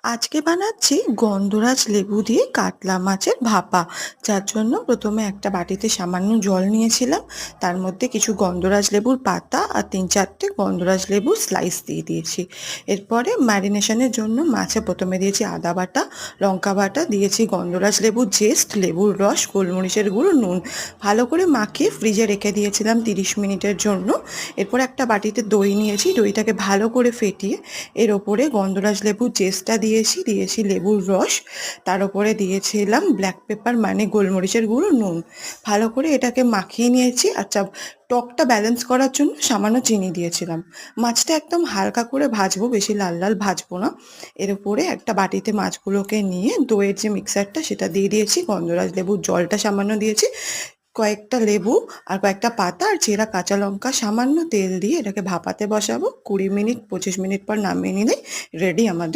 আজকে বানাচ্ছি গন্ধরাজ লেবু দিয়ে কাতলা মাছের ভাপা। যার জন্য প্রথমে একটা বাটিতে সামান্য জল নিয়েছিলাম, তার মধ্যে কিছু গন্ধরাজ লেবুর পাতা আর 3-4টে গন্ধরাজ লেবুর স্লাইস দিয়ে দিয়েছি। এরপরে ম্যারিনেশনের জন্য মাছে প্রথমে দিয়েছি আদা বাটা, লঙ্কা বাটা, দিয়েছি গন্ধরাজ লেবুর জেস্ট, লেবুর রস, গোলমরিচের গুঁড়ো, নুন। ভালো করে মাখিয়ে ফ্রিজে রেখে দিয়েছিলাম 30 মিনিটের জন্য। এরপর একটা বাটিতে দই নিয়েছি, দইটাকে ভালো করে ফেটিয়ে এর ওপরে গন্ধরাজ লেবুর জেসটা দিয়েছি লেবুর রস, তার ওপরে দিয়েছিলাম ব্ল্যাক পেপার মানে গোলমরিচের গুঁড়ো, নুন। ভালো করে এটাকে মাখিয়ে নিয়েছি। আচ্ছা, টকটা ব্যালেন্স করার জন্য সামান্য চিনি দিয়েছিলাম। মাছটা একদম হালকা করে ভাজবো, বেশি লাল লাল ভাজবো না। এর উপরে একটা বাটিতে মাছগুলোকে নিয়ে দইয়ের যে মিক্সারটা সেটা দিয়ে দিয়েছি, গন্ধরাজ লেবুর জলটা সামান্য দিয়েছি, কয়েকটা লেবু আর কয়েকটা পাতা আর চেরা কাঁচা লঙ্কা, সামান্য তেল দিয়ে এটাকে ভাপাতে বসাবো। 20 মিনিট 25 মিনিট পর নামিয়ে নিলেই রেডি আমাদের